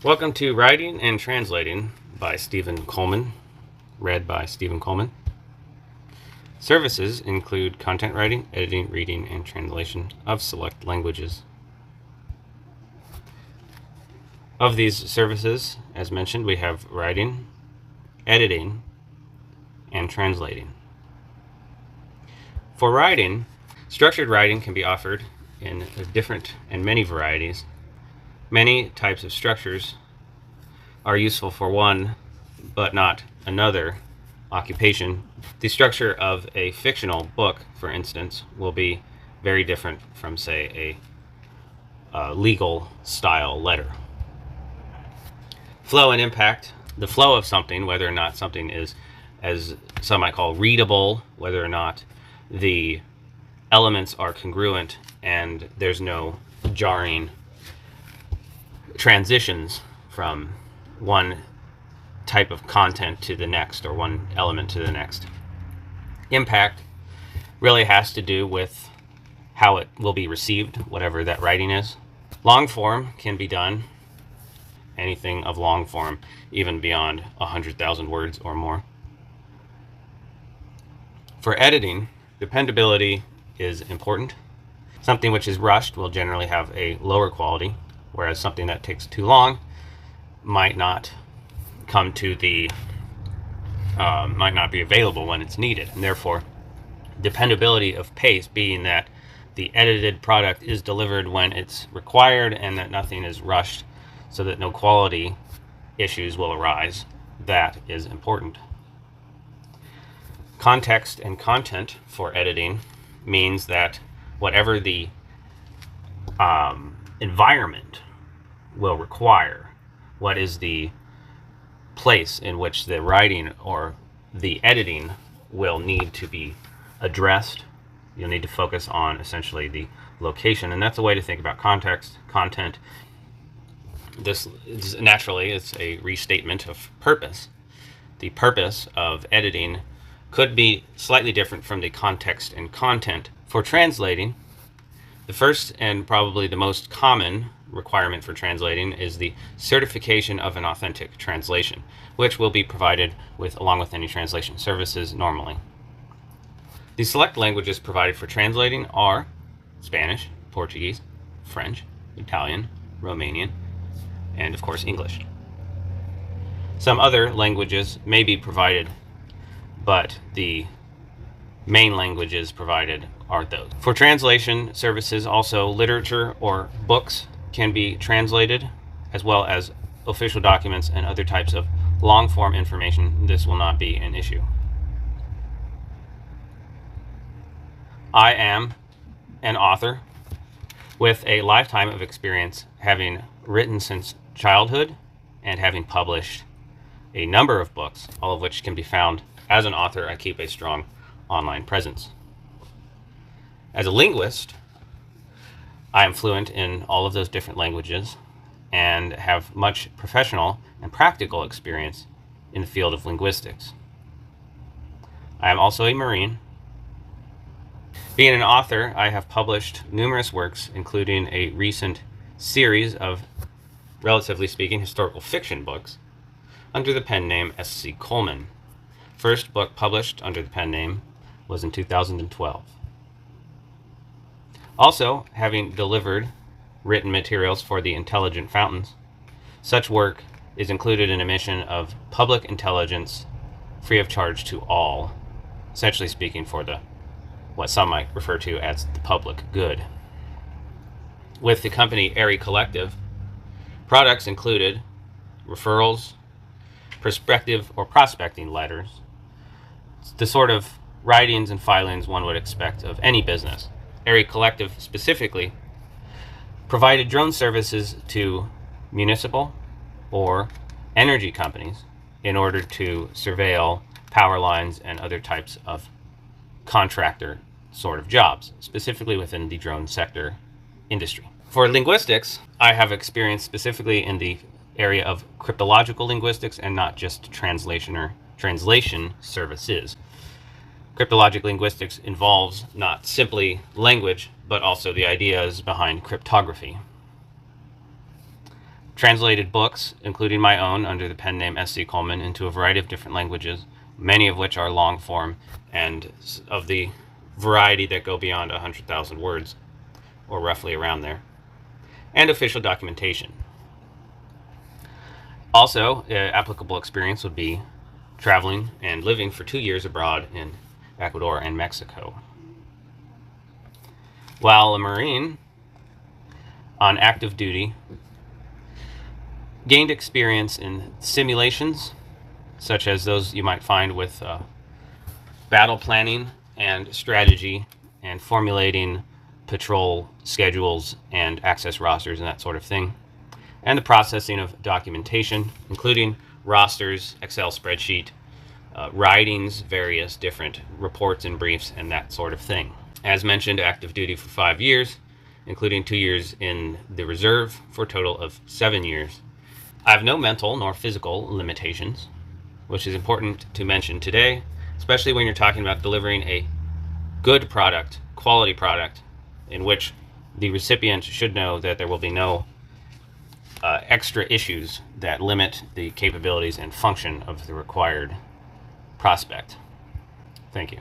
Welcome to Writing and Translating by Stephen Coleman, read by Stephen Coleman. Services include content writing, editing, reading, and translation of select languages. Of these services, as mentioned, we have writing, editing, and translating. For writing, structured writing can be offered in different and many varieties. Many types of structures are useful for one, but not another occupation. The structure of a fictional book, for instance, will be very different from, say, a legal style letter. Flow and impact. The flow of something, whether or not something is, as some might call, readable, whether or not the elements are congruent and there's no jarring transitions from one type of content to the next or one element to the next. Impact really has to do with how it will be received, whatever that writing is. Long form can be done, anything of long form, even beyond 100,000 words or more. For editing, dependability is important. Something which is rushed will generally have a lower quality, whereas something that takes too long might not come to the might not be available when it's needed. And therefore, dependability of pace, being that the edited product is delivered when it's required and that nothing is rushed so that no quality issues will arise, that is important. Context and content for editing means that whatever the environment will require, what is the place in which the writing or the editing will need to be addressed. You'll need to focus on essentially the location, and that's a way to think about context, content. This is naturally, it's a restatement of purpose. The purpose of editing could be slightly different from the context and content. For translating, the first and probably the most common requirement for translating is the certification of an authentic translation, which will be provided along with any translation services normally. The select languages provided for translating are Spanish, Portuguese, French, Italian, Romanian, and of course English. Some other languages may be provided, but the main languages provided are those. For translation services, also literature or books can be translated, as well as official documents and other types of long-form information. This will not be an issue. I am an author with a lifetime of experience, having written since childhood and having published a number of books, all of which can be found. As an author, I keep a strong online presence. As a linguist, I am fluent in all of those different languages and have much professional and practical experience in the field of linguistics. I am also a Marine. Being an author, I have published numerous works, including a recent series of, relatively speaking, historical fiction books under the pen name S.C. Coleman. First book published under the pen name was in 2012. Also, having delivered written materials for the Intelligent Fountains, such work is included in a mission of public intelligence free of charge to all, essentially speaking for what some might refer to as the public good. With the company Airy Collective, products included referrals, prospective or prospecting letters, the sort of writings and filings one would expect of any business. Airy Collective specifically provided drone services to municipal or energy companies in order to surveil power lines and other types of contractor sort of jobs, specifically within the drone sector industry. For linguistics, I have experience specifically in the area of cryptological linguistics and not just translation services. Cryptologic linguistics involves not simply language, but also the ideas behind cryptography. Translated books, including my own under the pen name S.C. Coleman, into a variety of different languages, many of which are long form and of the variety that go beyond 100,000 words, or roughly around there. And official documentation. Also, applicable experience would be traveling and living for 2 years abroad in Ecuador and Mexico. While a Marine on active duty, gained experience in simulations, such as those you might find with battle planning and strategy and formulating patrol schedules and access rosters and that sort of thing, and the processing of documentation, including rosters, Excel spreadsheet, writings, various different reports and briefs, and that sort of thing. As mentioned, active duty for 5 years, including 2 years in the reserve, for a total of 7 years. I have no mental nor physical limitations, which is important to mention today, especially when you're talking about delivering a good product, quality product, in which the recipient should know that there will be no extra issues that limit the capabilities and function of the required prospect. Thank you.